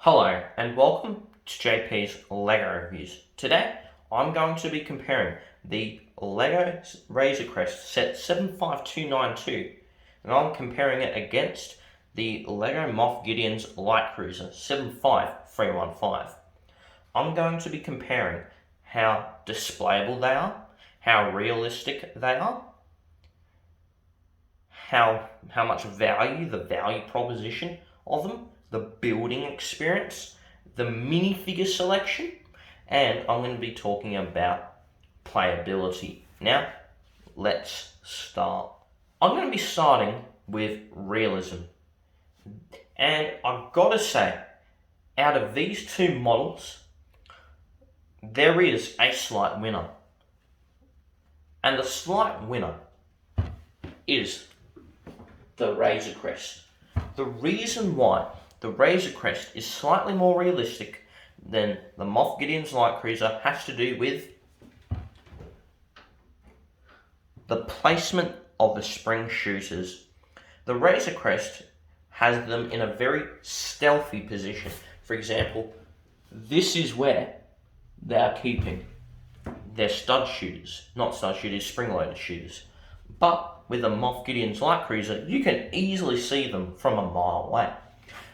Hello and welcome to JP's LEGO Reviews. Today I'm going to be comparing the LEGO Razorcrest set 75292 and I'm comparing it against the LEGO Moff Gideon's Light Cruiser 75315. I'm going to be comparing how displayable they are, how realistic they are, how much value, the value proposition of them, the building experience, the minifigure selection, and I'm going to be talking about playability. Now, let's start. I'm going to be starting with realism. And I've got to say, out of these two models, there is a slight winner. And the slight winner is the Razorcrest. The reason why the Razorcrest is slightly more realistic than the Moff Gideon's Light Cruiser has to do with the placement of the spring shooters. The Razorcrest has them in a very stealthy position. For example, this is where they are keeping their stud shooters, not stud shooters, spring-loaded shooters. But with the Moff Gideon's Light Cruiser, you can easily see them from a mile away.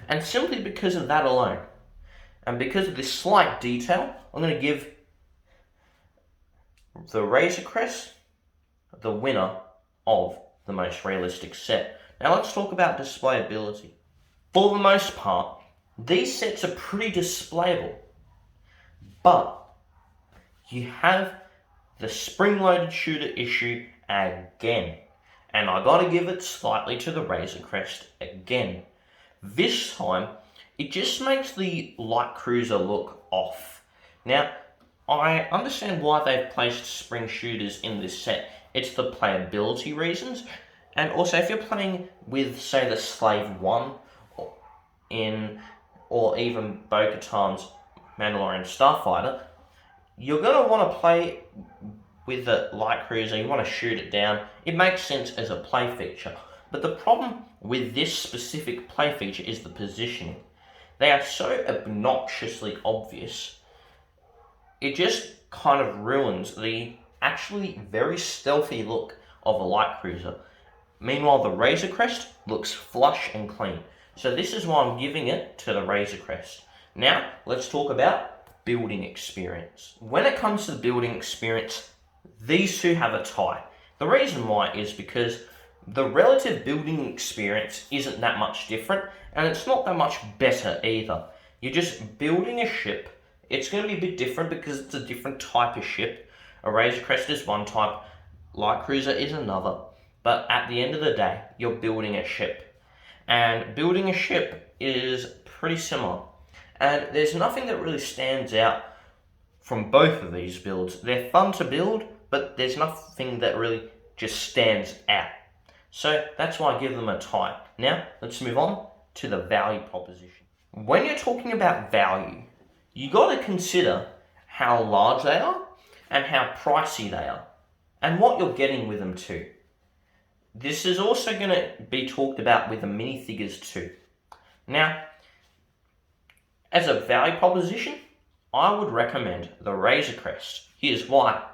And simply because of that alone, and because of this slight detail, I'm going to give the Razorcrest the winner of the most realistic set. Now let's talk about displayability. For the most part, these sets are pretty displayable, but you have the spring-loaded shooter issue again. And I gotta give it slightly to the Razorcrest again. This time, it just makes the Light Cruiser look off. Now, I understand why they've placed spring shooters in this set. It's the playability reasons, and also if you're playing with, say, the Slave 1 or even Bo-Katan's Mandalorian Starfighter, you're going to want to play with the Light Cruiser, you want to shoot it down. It makes sense as a play feature. But the problem with this specific play feature is the positioning. They are so obnoxiously obvious, it just kind of ruins the actually very stealthy look of a Light Cruiser. Meanwhile, the Razorcrest looks flush and clean. So this is why I'm giving it to the Razorcrest. Now, let's talk about building experience. When it comes to the building experience, these two have a tie. The reason why is because the relative building experience isn't that much different, and it's not that much better either. You're just building a ship. It's going to be a bit different because it's a different type of ship. A Razorcrest is one type, Light Cruiser is another. But at the end of the day, you're building a ship. And building a ship is pretty similar. And there's nothing that really stands out from both of these builds. They're fun to build, but there's nothing that really just stands out. So that's why I give them a tie. Now, let's move on to the value proposition. When you're talking about value, you got to consider how large they are and how pricey they are, and what you're getting with them too. This is also going to be talked about with the minifigures too. Now, as a value proposition, I would recommend the Razorcrest. Here's why.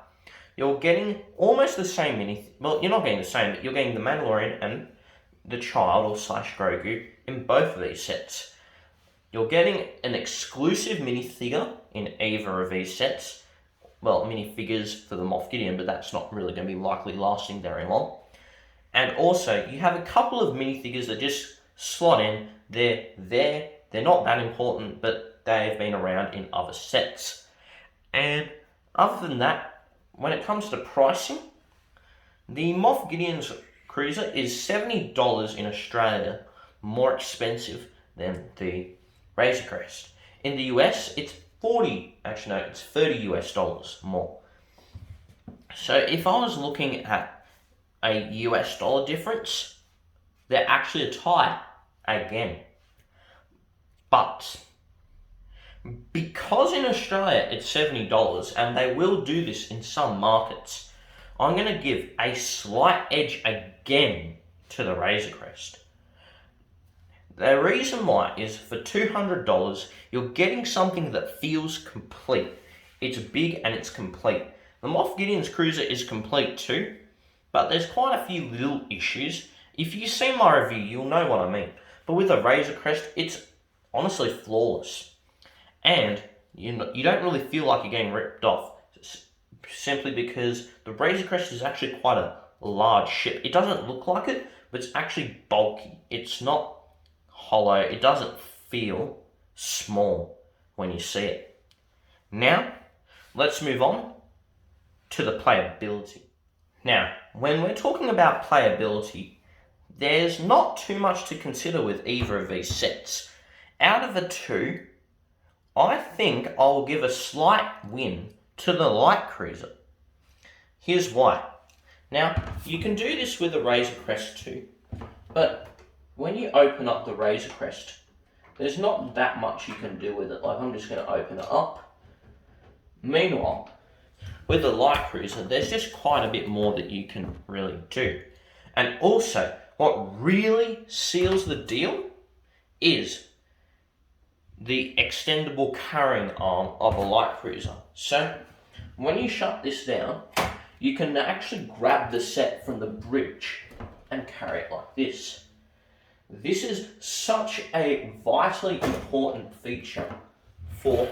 You're getting almost the same well, you're not getting the same, but you're getting the Mandalorian and the child or slash Grogu in both of these sets. You're getting an exclusive minifigure in either of these sets. Well, minifigures for the Moff Gideon, but that's not really going to be likely lasting very long. And also, you have a couple of minifigures that just slot in. They're there, they're not that important, but they've been around in other sets. And other than that, when it comes to pricing, the Moff Gideon's Cruiser is $70 in Australia, more expensive than the Razorcrest. In the US, it's it's $30 US more. So if I was looking at a US dollar difference, they're actually a tie again. But because in Australia it's $70, and they will do this in some markets, I'm going to give a slight edge again to the Razorcrest. The reason why is for $200, you're getting something that feels complete. It's big and it's complete. The Moff Gideon's cruiser is complete too, but there's quite a few little issues. If you see my review, you'll know what I mean. But with the Razorcrest, it's honestly flawless. And you don't really feel like you're getting ripped off, simply because the Razorcrest is actually quite a large ship. It doesn't look like it, but it's actually bulky. It's not hollow. It doesn't feel small when you see it. Now, let's move on to the playability. Now, when we're talking about playability, there's not too much to consider with either of these sets. Out of the two, I think I'll give a slight win to the Light Cruiser. Here's why. Now, you can do this with the Razorcrest too, but when you open up the Razorcrest, there's not that much you can do with it. Like, I'm just going to open it up. Meanwhile, with the Light Cruiser, there's just quite a bit more that you can really do. And also, what really seals the deal is the extendable carrying arm of a Light Cruiser. So, when you shut this down, you can actually grab the set from the bridge and carry it like this. This is such a vitally important feature for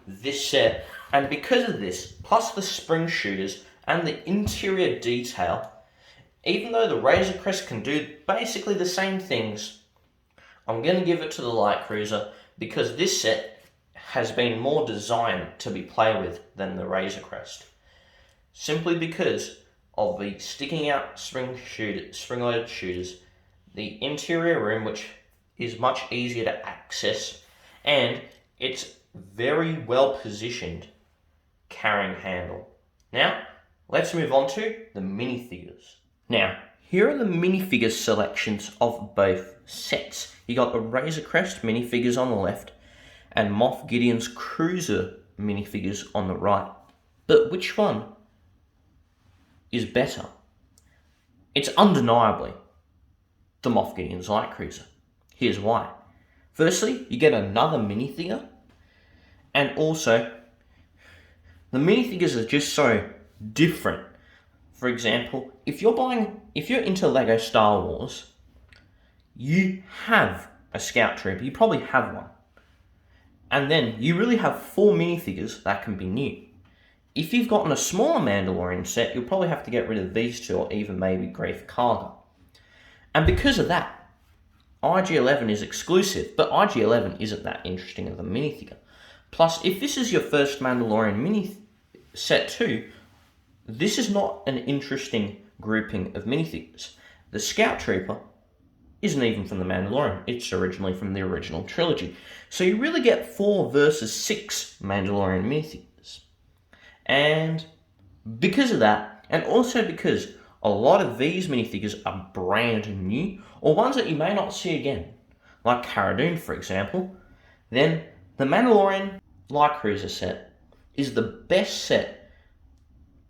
this set, and because of this, plus the spring shooters and the interior detail, even though the Razorcrest can do basically the same things, I'm going to give it to the Light Cruiser because this set has been more designed to be played with than the Razorcrest. Simply because of the sticking out spring-loaded shooters, the interior room, which is much easier to access, and it's very well positioned carrying handle. Now, let's move on to the minifigures. Now, here are the minifigures selections of both sets. You got the Razorcrest minifigures on the left and Moff Gideon's cruiser minifigures on the right. But which one is better? It's undeniably the Moff Gideon's Light Cruiser. Here's why. Firstly, you get another minifigure, and also the minifigures are just so different. For example, if you're into Lego Star Wars, you have a Scout Trooper, you probably have one. And then you really have 4 minifigures that can be new. If you've gotten a smaller Mandalorian set, you'll probably have to get rid of these 2 or even maybe Greef Karga. And because of that, IG-11 is exclusive, but IG-11 isn't that interesting of a minifigure. Plus, if this is your first Mandalorian mini set too, this is not an interesting grouping of minifigures. The Scout Trooper isn't even from the Mandalorian, it's originally from the original trilogy. So you really get 4 versus 6 Mandalorian minifigures. And because of that, and also because a lot of these minifigures are brand new, or ones that you may not see again, like Cara Dune for example, then the Mandalorian Light Cruiser set is the best set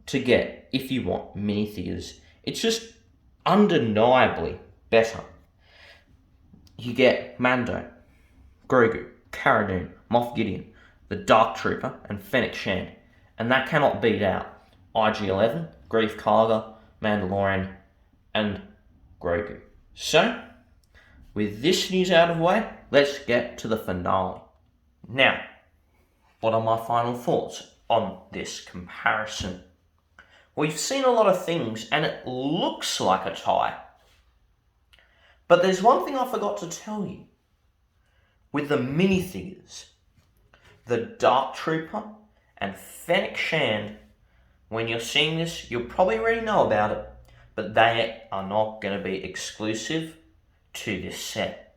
to get if you want minifigures. It's just undeniably better. You get Mando, Grogu, Cara Dune, Moff Gideon, the Dark Trooper, and Fennec Shand, and that cannot beat out IG-11, Greef Karga, Mandalorian, and Grogu. So, with this news out of the way, let's get to the finale. Now, what are my final thoughts on this comparison? We've seen a lot of things, and it looks like a tie. But there's one thing I forgot to tell you. With the minifigures, the Dark Trooper and Fennec Shand, when you're seeing this, you'll probably already know about it, but they are not going to be exclusive to this set.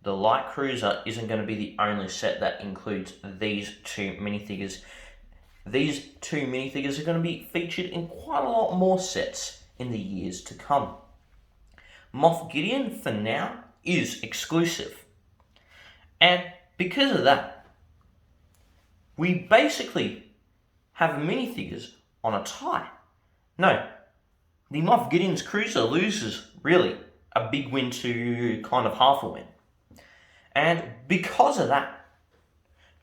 The Light Cruiser isn't going to be the only set that includes these 2 minifigures. These 2 minifigures are going to be featured in quite a lot more sets in the years to come. Moff Gideon, for now, is exclusive. And because of that, we basically have minifigures on a tie. No, the Moff Gideon's cruiser loses, really. a big win to kind of half a win. And because of that,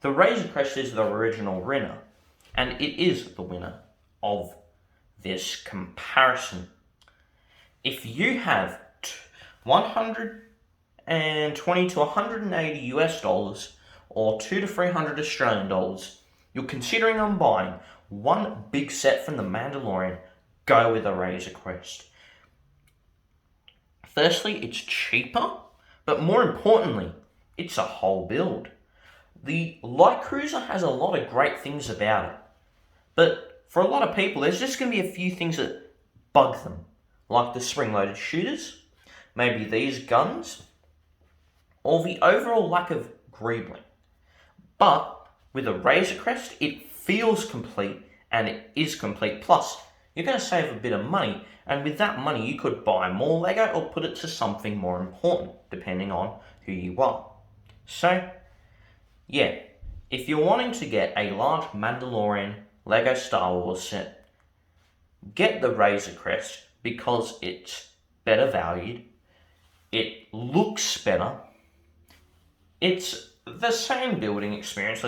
the Razorcrest is the original winner, and it is the winner of this comparison. If you have 120 to 180 US dollars or 2 to 300 Australian dollars, you're considering on buying one big set from The Mandalorian, go with a Razorcrest. Firstly, it's cheaper, but more importantly, it's a whole build. The Light Cruiser has a lot of great things about it, but for a lot of people, there's just going to be a few things that bug them, like the spring-loaded shooters, maybe these guns, or the overall lack of greebling. But with a Razorcrest, it feels complete, and it is complete. Plus, you're going to save a bit of money, and with that money, you could buy more Lego or put it to something more important, depending on who you are. So, yeah, if you're wanting to get a large Mandalorian Lego Star Wars set, get the Razorcrest because it's better valued, it looks better, it's the same building experience,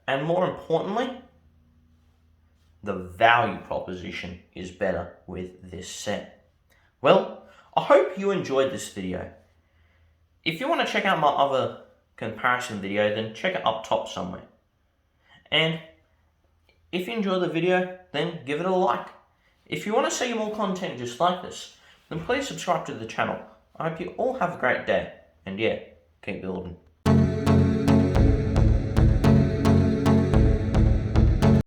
and more importantly, the value proposition is better with this set. Well, I hope you enjoyed this video. If you want to check out my other comparison video, then check it up top somewhere. And if you enjoyed the video, then give it a like. If you want to see more content just like this, then please subscribe to the channel. I hope you all have a great day, and yeah, keep building.